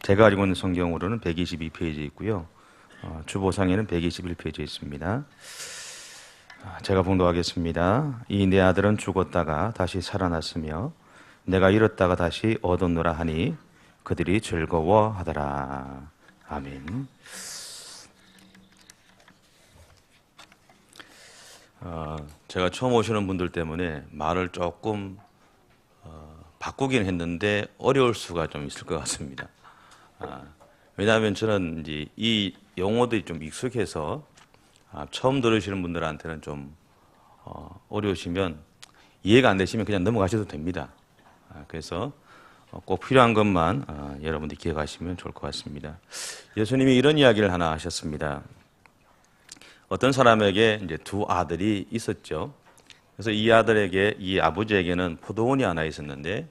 제가 가지고 있는 성경으로는 122페이지에 있고요. 주보상에는 121페이지에 있습니다. 제가 봉독하겠습니다. 이 내 아들은 죽었다가 다시 살아났으며 내가 잃었다가 다시 얻었노라 하니 그들이 즐거워하더라. 아멘. 제가 처음 오시는 분들 때문에 말을 조금 바꾸긴 했는데 어려울 수가 좀 있을 것 같습니다. 왜냐하면 저는 이제 이 용어들이 좀 익숙해서 처음 들으시는 분들한테는 좀 어려우시면 이해가 안 되시면 그냥 넘어가셔도 됩니다. 그래서 꼭 필요한 것만 여러분들이 기억하시면 좋을 것 같습니다. 예수님이 이런 이야기를 하나 하셨습니다. 어떤 사람에게 이제 두 아들이 있었죠. 그래서 이 아들에게, 이 아버지에게는 포도원이 하나 있었는데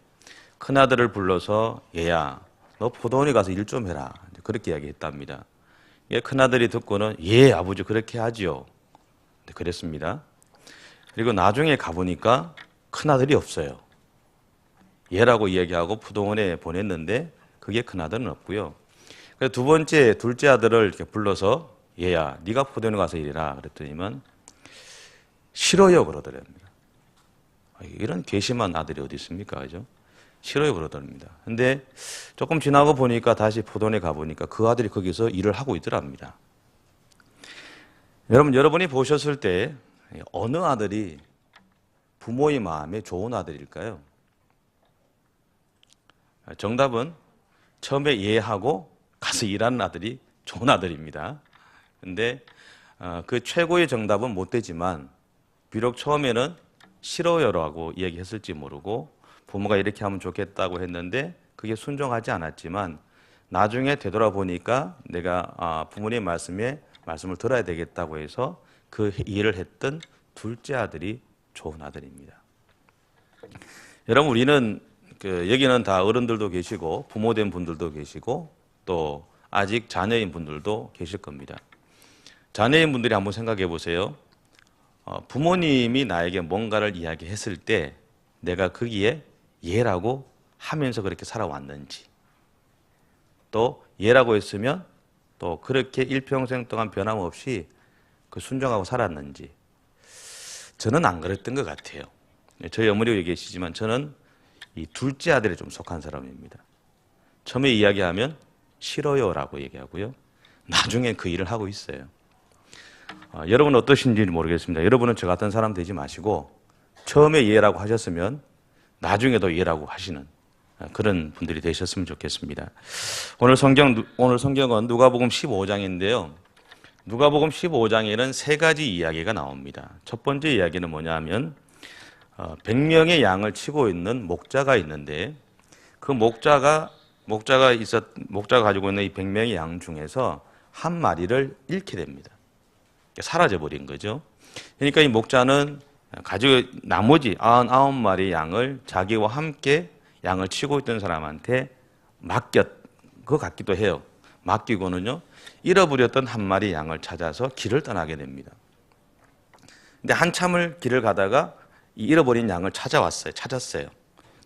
큰 아들을 불러서 얘야, 너 포도원에 가서 일 좀 해라. 그렇게 이야기했답니다. 큰 아들이 듣고는 예, 아버지 그렇게 하지요. 그랬습니다. 그리고 나중에 가보니까 큰 아들이 없어요. 얘라고 이야기하고 포도원에 보냈는데 그게 큰 아들은 없고요. 그래서 둘째 아들을 이렇게 불러서 얘야, 네가 포도원에 가서 일해라. 그랬더니만 싫어요 그러더랍니다. 이런 괘씸한 아들이 어디 있습니까, 그죠? 싫어요 그러더랍니다. 근데 조금 지나고 보니까 다시 포도원에 가보니까 그 아들이 거기서 일을 하고 있더랍니다. 여러분이 보셨을 때 어느 아들이 부모의 마음에 좋은 아들일까요? 정답은 처음에 이해하고 가서 일하는 아들이 좋은 아들입니다. 근데 그 최고의 정답은 못 되지만 비록 처음에는 싫어요라고 이야기했을지 모르고 부모가 이렇게 하면 좋겠다고 했는데 그게 순종하지 않았지만 나중에 되돌아보니까 내가 부모님의 말씀을 들어야 되겠다고 해서 그 일을 했던 둘째 아들이 좋은 아들입니다. 여러분, 우리는 여기는 다 어른들도 계시고 부모된 분들도 계시고 또 아직 자녀인 분들도 계실 겁니다. 자녀인 분들이 한번 생각해 보세요. 부모님이 나에게 뭔가를 이야기했을 때 내가 거기에 예라고 하면서 그렇게 살아왔는지, 또 예라고 했으면 또 그렇게 일평생 동안 변함없이 순종하고 살았는지. 저는 안 그랬던 것 같아요. 저희 어머니가 얘기하시지만 저는 이 둘째 아들에 좀 속한 사람입니다. 처음에 이야기하면 싫어요라고 얘기하고요. 나중에 그 일을 하고 있어요. 여러분은 어떠신지 모르겠습니다. 여러분은 저 같은 사람 되지 마시고 처음에 예라고 하셨으면 나중에도 예라고 하시는 그런 분들이 되셨으면 좋겠습니다. 오늘 성경은 누가복음 15장인데요. 누가복음 15장에는 세 가지 이야기가 나옵니다. 첫 번째 이야기는 뭐냐면 100명의 양을 치고 있는 목자가 있는데 그 목자가 가지고 있는 이 100명의 양 중에서 한 마리를 잃게 됩니다. 사라져 버린 거죠. 그러니까 이 목자는 가지고 나머지 99마리 양을 자기와 함께 양을 치고 있던 사람한테 맡겼 것 같기도 해요. 맡기고는요, 잃어버렸던 한 마리 양을 찾아서 길을 떠나게 됩니다. 근데 한참을 길을 가다가 이 잃어버린 양을 찾았어요.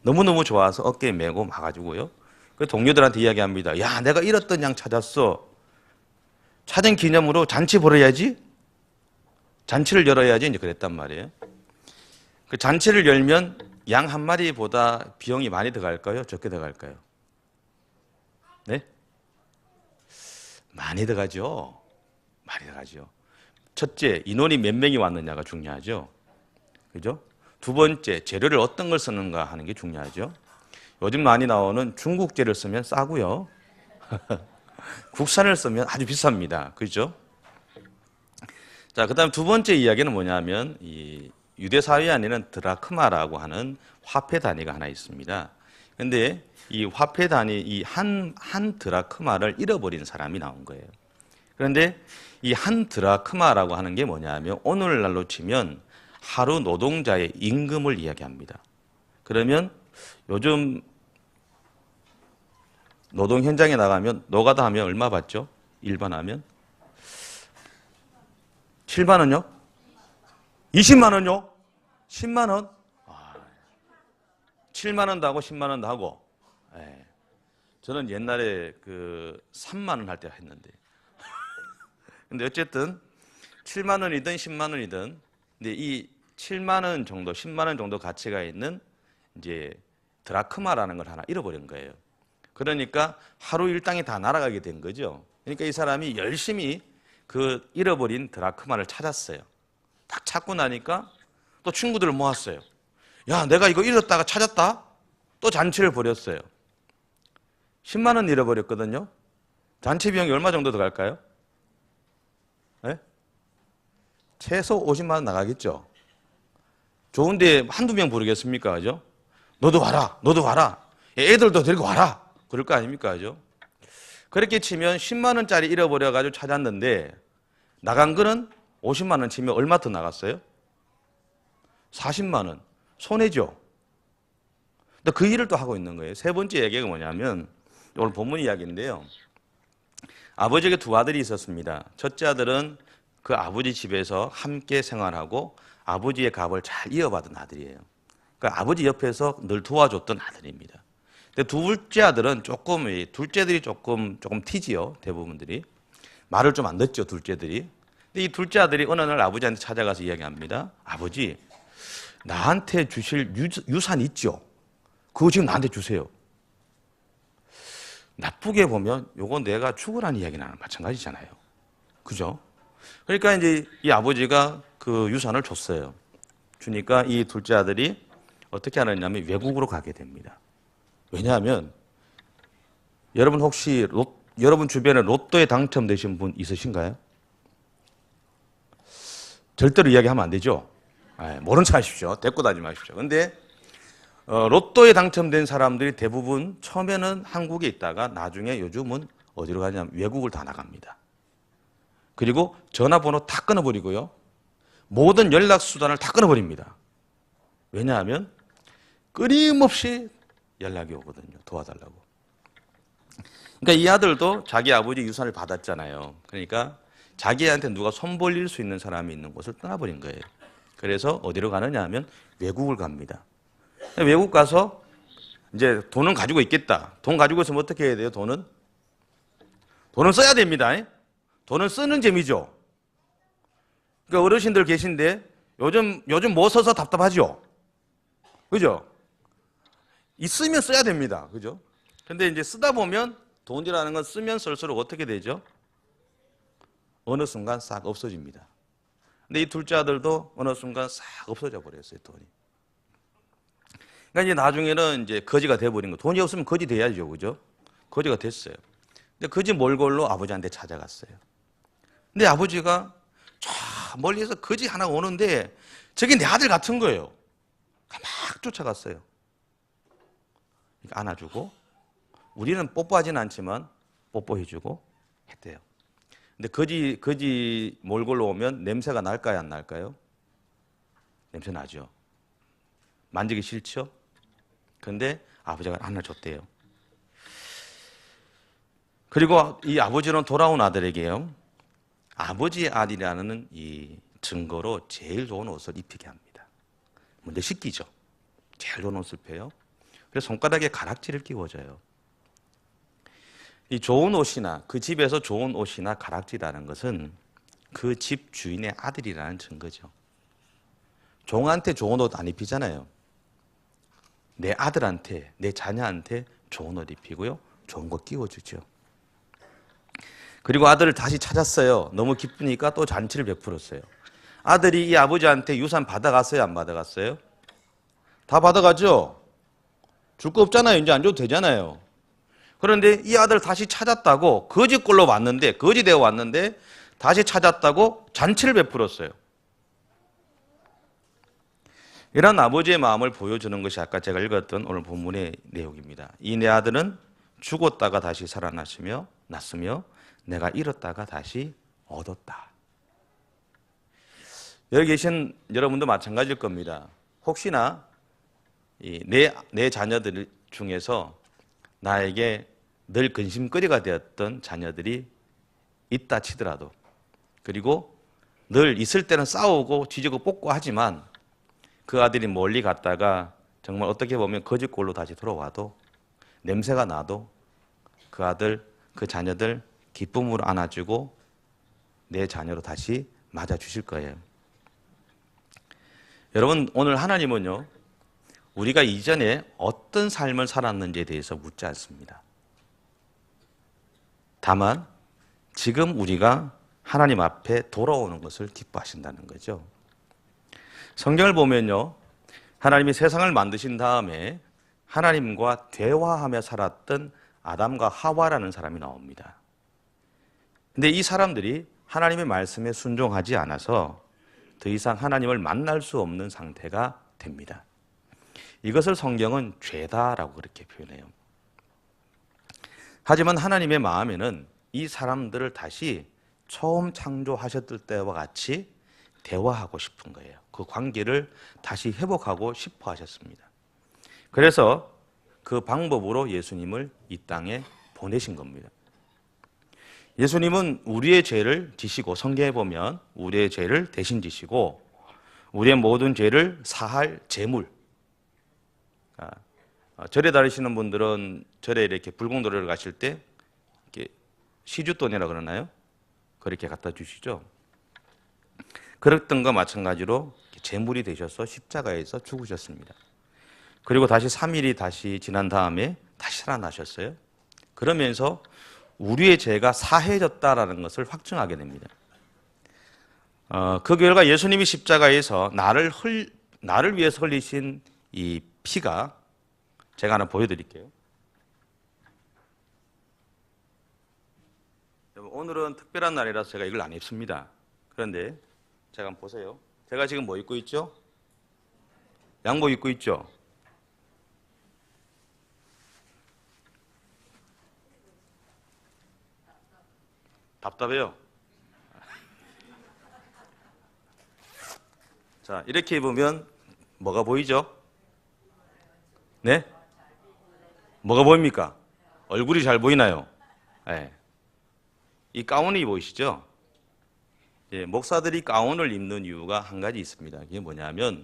너무너무 좋아서 어깨에 메고 와가지고요. 그 동료들한테 이야기합니다. 야, 내가 잃었던 양 찾았어. 찾은 기념으로 잔치 벌어야지. 잔치를 열어야지. 이제 그랬단 말이에요. 그 잔치를 열면 양 한 마리보다 비용이 많이 들어갈까요? 적게 들어갈까요? 네? 많이 들어가죠. 많이 들어가죠. 첫째, 인원이 몇 명이 왔느냐가 중요하죠. 그죠? 두 번째, 재료를 어떤 걸 쓰는가 하는 게 중요하죠. 요즘 많이 나오는 중국재를 쓰면 싸고요. 국산을 쓰면 아주 비쌉니다. 그죠? 자, 그 다음 두 번째 이야기는 뭐냐면 이 유대 사회 안에는 드라크마라고 하는 화폐 단위가 하나 있습니다. 근데 이 화폐 단위, 이 한 드라크마를 잃어버린 사람이 나온 거예요. 그런데 이 한 드라크마라고 하는 게 뭐냐면 오늘날로 치면 하루 노동자의 임금을 이야기합니다. 그러면 요즘 노동 현장에 나가면 노가다 하면 얼마 받죠? 일반 하면? 7만 원요? 20만 원요? 10만 원? 7만 원도 하고 10만 원도 하고. 저는 옛날에 3만 원 할 때 했는데. 근데 어쨌든 7만 원이든 10만 원이든 근데 이 7만 원 정도, 10만 원 정도 가치가 있는 이제 드라크마라는 걸 하나 잃어버린 거예요. 그러니까 하루 일당이 다 날아가게 된 거죠. 그러니까 이 사람이 열심히 그 잃어버린 드라크마를 찾았어요. 딱 찾고 나니까 또 친구들을 모았어요. 야, 내가 이거 잃었다가 찾았다? 또 잔치를 벌였어요. 10만 원 잃어버렸거든요. 잔치 비용이 얼마 정도 들어갈까요? 네? 최소 50만 원 나가겠죠. 좋은데 한두 명 부르겠습니까? 그죠? 너도 와라. 너도 와라. 애들도 데리고 와라. 그럴 거 아닙니까? 그죠? 그렇게 치면 10만 원짜리 잃어버려가지고 찾았는데 나간 거는 50만 원 치면 얼마 더 나갔어요? 40만 원. 손해죠. 근데 그 일을 또 하고 있는 거예요. 세 번째 얘기가 뭐냐면 오늘 본문 이야기인데요. 아버지에게 두 아들이 있었습니다. 첫째 아들은 그 아버지 집에서 함께 생활하고 아버지의 값을 잘 이어받은 아들이에요. 그러니까 아버지 옆에서 늘 도와줬던 아들입니다. 근데 둘째 아들은 둘째들이 조금 튀지요. 대부분들이. 말을 좀 안 듣죠. 둘째들이. 근데 이 둘째 아들이 어느 날 아버지한테 찾아가서 이야기합니다. 아버지, 나한테 주실 유산 있죠? 그거 지금 나한테 주세요. 나쁘게 보면 요건 내가 죽으라는 이야기나 마찬가지잖아요. 그죠? 그러니까 이제 이 아버지가 그 유산을 줬어요. 주니까 이 둘째 아들이 어떻게 하느냐면 외국으로 가게 됩니다. 왜냐하면 여러분 혹시 여러분 주변에 로또에 당첨되신 분 있으신가요? 절대로 이야기하면 안 되죠. 모른 척 하십시오. 대꾸 다지 마십시오. 근데 로또에 당첨된 사람들이 대부분 처음에는 한국에 있다가 나중에 요즘은 어디로 가냐면 외국을 다 나갑니다. 그리고 전화번호 다 끊어버리고요. 모든 연락수단을 다 끊어버립니다. 왜냐하면 끊임없이 연락이 오거든요. 도와달라고. 그러니까 이 아들도 자기 아버지 유산을 받았잖아요. 그러니까 자기한테 누가 손 벌릴 수 있는 사람이 있는 곳을 떠나버린 거예요. 그래서 어디로 가느냐 하면 외국을 갑니다. 외국 가서 이제 돈은 가지고 있겠다. 돈 가지고 있으면 어떻게 해야 돼요? 돈은 써야 됩니다. 돈은 쓰는 재미죠. 그러니까 어르신들 계신데 요즘 뭐 써서 답답하죠? 그죠? 있으면 써야 됩니다. 그죠? 근데 이제 쓰다 보면 돈이라는 건 쓰면 쓸수록 어떻게 되죠? 어느 순간 싹 없어집니다. 근데 이 둘째 아들도 어느 순간 싹 없어져 버렸어요, 돈이. 그러니까 이제 나중에는 이제 거지가 돼버린 거. 돈이 없으면 거지 돼야죠, 그죠? 거지가 됐어요. 근데 거지 몰골로 아버지한테 찾아갔어요. 근데 아버지가 저 멀리서 거지 하나 오는데 저게 내 아들 같은 거예요. 막 쫓아갔어요. 안아주고 우리는 뽀뽀하지는 않지만 뽀뽀해주고 했대요. 근데 거지 몰골로 오면 냄새가 날까요, 안 날까요? 냄새 나죠. 만지기 싫죠? 근데 아버지가 안아줬대요. 그리고 이 아버지는 돌아온 아들에게요. 아버지의 아들이라는 이 증거로 제일 좋은 옷을 입히게 합니다. 먼저 씻기죠. 제일 좋은 옷을 펴요. 그래서 손가락에 가락지를 끼워줘요. 이 좋은 옷이나 그 집에서 좋은 옷이나 가락지라는 것은 그 집 주인의 아들이라는 증거죠. 종한테 좋은 옷 안 입히잖아요. 내 아들한테, 내 자녀한테 좋은 옷 입히고요. 좋은 거 끼워주죠. 그리고 아들을 다시 찾았어요. 너무 기쁘니까 또 잔치를 베풀었어요. 아들이 이 아버지한테 유산 받아갔어요? 안 받아갔어요? 다 받아가죠? 줄 거 없잖아요. 이제 안 줘도 되잖아요. 그런데 이 아들 다시 찾았다고 거지꼴로 왔는데, 거지 되어 왔는데 다시 찾았다고 잔치를 베풀었어요. 이런 아버지의 마음을 보여주는 것이 아까 제가 읽었던 오늘 본문의 내용입니다. 이 내 아들은 죽었다가 다시 살아났으며 내가 잃었다가 다시 얻었다. 여기 계신 여러분도 마찬가지일 겁니다. 혹시나 내 자녀들 중에서 나에게 늘 근심거리가 되었던 자녀들이 있다 치더라도, 그리고 늘 있을 때는 싸우고 쥐지고 뽑고 하지만 그 아들이 멀리 갔다가 정말 어떻게 보면 거지꼴로 다시 돌아와도, 냄새가 나도 그 아들, 그 자녀들 기쁨으로 안아주고 내 자녀로 다시 맞아주실 거예요. 여러분, 오늘 하나님은요, 우리가 이전에 어떤 삶을 살았는지에 대해서 묻지 않습니다. 다만 지금 우리가 하나님 앞에 돌아오는 것을 기뻐하신다는 거죠. 성경을 보면요, 하나님이 세상을 만드신 다음에 하나님과 대화하며 살았던 아담과 하와라는 사람이 나옵니다. 근데 이 사람들이 하나님의 말씀에 순종하지 않아서 더 이상 하나님을 만날 수 없는 상태가 됩니다. 이것을 성경은 죄다라고 그렇게 표현해요. 하지만 하나님의 마음에는 이 사람들을 다시 처음 창조하셨을 때와 같이 대화하고 싶은 거예요. 그 관계를 다시 회복하고 싶어 하셨습니다. 그래서 그 방법으로 예수님을 이 땅에 보내신 겁니다. 예수님은 우리의 죄를 지시고, 성경에 보면 우리의 죄를 대신 지시고 우리의 모든 죄를 사할 제물, 절에 다니시는 분들은 절에 이렇게 불공도를 가실 때 이렇게 시주돈이라 그러나요? 그렇게 갖다 주시죠. 그랬던 것과 마찬가지로 제물이 되셔서 십자가에서 죽으셨습니다. 그리고 다시 3일이 다시 지난 다음에 다시 살아나셨어요. 그러면서 우리의 죄가 사해졌다라는 것을 확증하게 됩니다. 그 결과 예수님이 십자가에서 나를 위해서 흘리신 이 피가, 제가 하나 보여드릴게요. 오늘은 특별한 날이라서 제가 이걸 안 입습니다. 그런데 제가 한번 보세요. 제가 지금 뭐 입고 있죠? 양복 입고 있죠? 답답해요. 자, 이렇게 입으면 뭐가 보이죠? 네? 뭐가 보입니까? 얼굴이 잘 보이나요? 네. 이 가운이 보이시죠? 목사들이 가운을 입는 이유가 한 가지 있습니다. 그게 뭐냐면,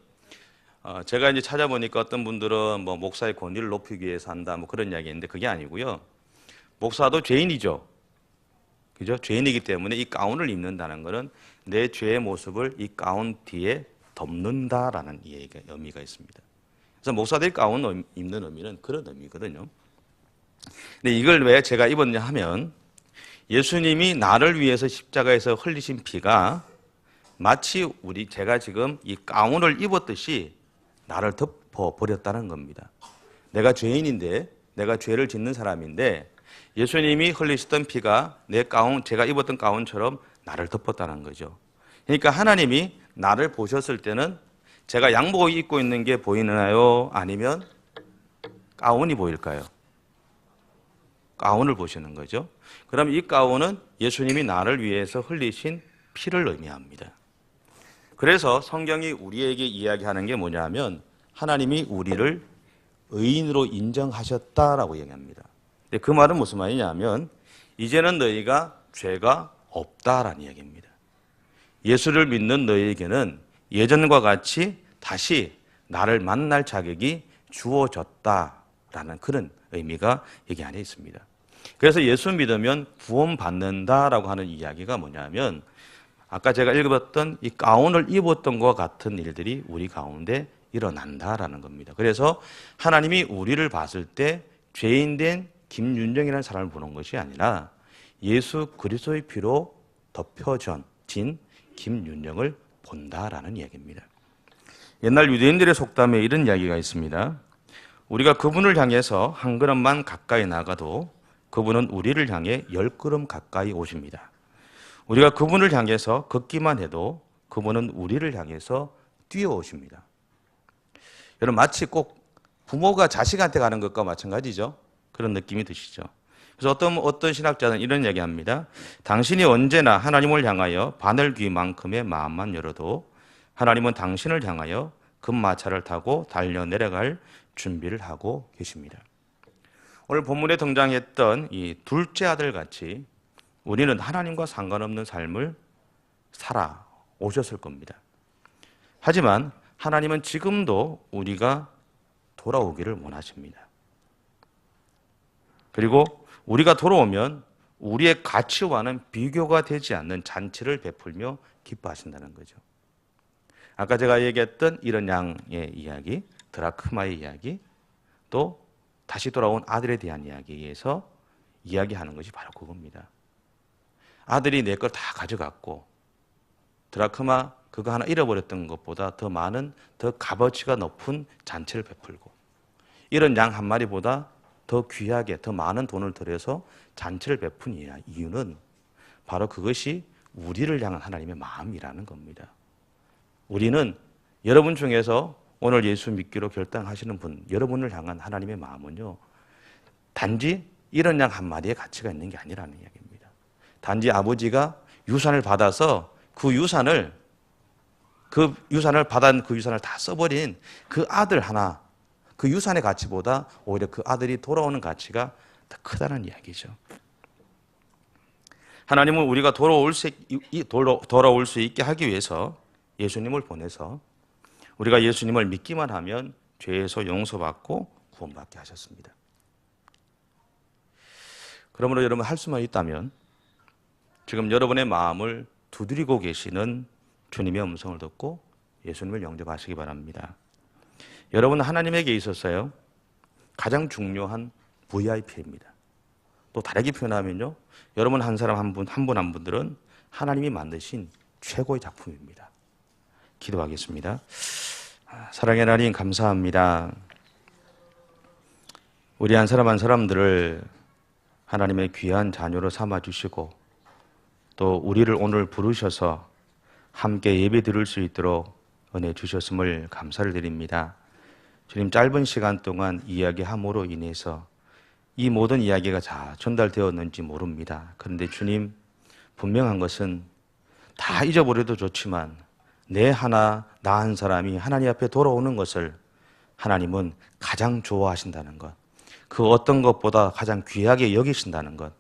제가 이제 찾아보니까 어떤 분들은 뭐 목사의 권위를 높이기 위해서 한다, 뭐 그런 이야기 있는데 그게 아니고요. 목사도 죄인이죠. 그죠? 죄인이기 때문에 이 가운을 입는다는 것은 내 죄의 모습을 이 가운 뒤에 덮는다라는 의미가 있습니다. 그래서 목사들이 가운 입는 의미는 그런 의미거든요. 근데 이걸 왜 제가 입었냐 하면, 예수님이 나를 위해서 십자가에서 흘리신 피가 마치 제가 지금 이 가운을 입었듯이 나를 덮어버렸다는 겁니다. 내가 죄인인데, 내가 죄를 짓는 사람인데 예수님이 흘리셨던 피가 내 가운, 제가 입었던 가운처럼 나를 덮었다는 거죠. 그러니까 하나님이 나를 보셨을 때는 제가 양복을 입고 있는 게 보이나요? 아니면 가운이 보일까요? 가운을 보시는 거죠. 그럼 이 가운은 예수님이 나를 위해서 흘리신 피를 의미합니다. 그래서 성경이 우리에게 이야기하는 게 뭐냐면, 하나님이 우리를 의인으로 인정하셨다라고 얘기합니다. 근데 그 말은 무슨 말이냐면, 이제는 너희가 죄가 없다라는 이야기입니다. 예수를 믿는 너희에게는 예전과 같이 다시 나를 만날 자격이 주어졌다라는 그런 의미가 여기 안에 있습니다. 그래서 예수 믿으면 구원받는다라고 하는 이야기가 뭐냐면, 아까 제가 읽었던 이 가운을 입었던 것과 같은 일들이 우리 가운데 일어난다라는 겁니다. 그래서 하나님이 우리를 봤을 때 죄인된 김윤정이라는 사람을 보는 것이 아니라 예수 그리스도의 피로 덮여진 김윤정을 본다라는 이야기입니다. 옛날 유대인들의 속담에 이런 이야기가 있습니다. 우리가 그분을 향해서 한 걸음만 가까이 나가도 그분은 우리를 향해 10걸음 가까이 오십니다. 우리가 그분을 향해서 걷기만 해도 그분은 우리를 향해서 뛰어오십니다. 여러분, 마치 꼭 부모가 자식한테 가는 것과 마찬가지죠. 그런 느낌이 드시죠. 그래서 어떤 신학자는 이런 얘기합니다. 당신이 언제나 하나님을 향하여 바늘귀만큼의 마음만 열어도 하나님은 당신을 향하여 금마차를 타고 달려 내려갈 준비를 하고 계십니다. 오늘 본문에 등장했던 이 둘째 아들 같이 우리는 하나님과 상관없는 삶을 살아오셨을 겁니다. 하지만 하나님은 지금도 우리가 돌아오기를 원하십니다. 그리고 우리가 돌아오면 우리의 가치와는 비교가 되지 않는 잔치를 베풀며 기뻐하신다는 거죠. 아까 제가 얘기했던 이런 양의 이야기, 드라크마의 이야기, 또 다시 돌아온 아들에 대한 이야기에서 이야기하는 것이 바로 그겁니다. 아들이 내 걸 다 가져갔고 드라크마 그거 하나 잃어버렸던 것보다 더 많은, 더 값어치가 높은 잔치를 베풀고, 이런 양 한 마리보다 더 귀하게 더 많은 돈을 들여서 잔치를 베푼 이유는 바로 그것이 우리를 향한 하나님의 마음이라는 겁니다. 우리는 여러분 중에서 오늘 예수 믿기로 결단하시는 분, 여러분을 향한 하나님의 마음은요, 단지 이런 양 한 마리의 가치가 있는 게 아니라는 이야기입니다. 단지 아버지가 유산을 받아서 그 유산을 받은 그 유산을 다 써버린 그 아들 하나, 그 유산의 가치보다 오히려 그 아들이 돌아오는 가치가 더 크다는 이야기죠. 하나님은 우리가 돌아올 수 있게 하기 위해서 예수님을 보내서 우리가 예수님을 믿기만 하면 죄에서 용서받고 구원받게 하셨습니다. 그러므로 여러분 할 수만 있다면 지금 여러분의 마음을 두드리고 계시는 주님의 음성을 듣고 예수님을 영접하시기 바랍니다. 여러분은 하나님에게 있어서요 가장 중요한 VIP입니다. 또 다르게 표현하면요, 여러분 한 사람 한 분들은 하나님이 만드신 최고의 작품입니다. 기도하겠습니다. 사랑의 하나님 감사합니다. 우리 한 사람 한 사람들을 하나님의 귀한 자녀로 삼아주시고 또 우리를 오늘 부르셔서 함께 예배 드릴 수 있도록 은혜 주셨음을 감사를 드립니다. 주님, 짧은 시간 동안 이야기함으로 인해서 이 모든 이야기가 다 전달되었는지 모릅니다. 그런데 주님, 분명한 것은 다 잊어버려도 좋지만 나 한 사람이 하나님 앞에 돌아오는 것을 하나님은 가장 좋아하신다는 것, 그 어떤 것보다 가장 귀하게 여기신다는 것,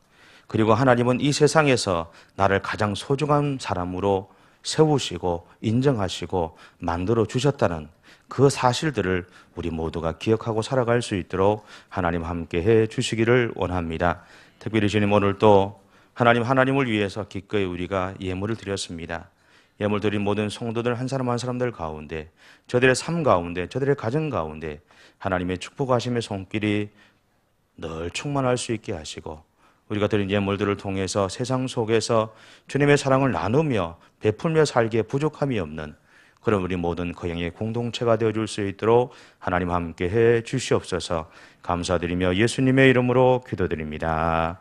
그리고 하나님은 이 세상에서 나를 가장 소중한 사람으로 세우시고 인정하시고 만들어 주셨다는 그 사실들을 우리 모두가 기억하고 살아갈 수 있도록 하나님 함께 해 주시기를 원합니다. 특별히 주님, 오늘 또 하나님을 위해서 기꺼이 우리가 예물을 드렸습니다. 예물 드린 모든 성도들 한 사람 한 사람들 가운데, 저들의 삶 가운데, 저들의 가정 가운데 하나님의 축복하심의 손길이 늘 충만할 수 있게 하시고, 우리가 드린 예물들을 통해서 세상 속에서 주님의 사랑을 나누며 베풀며 살기에 부족함이 없는 그런 우리 모든 거행의 공동체가 되어줄 수 있도록 하나님 함께 해 주시옵소서. 감사드리며 예수님의 이름으로 기도드립니다.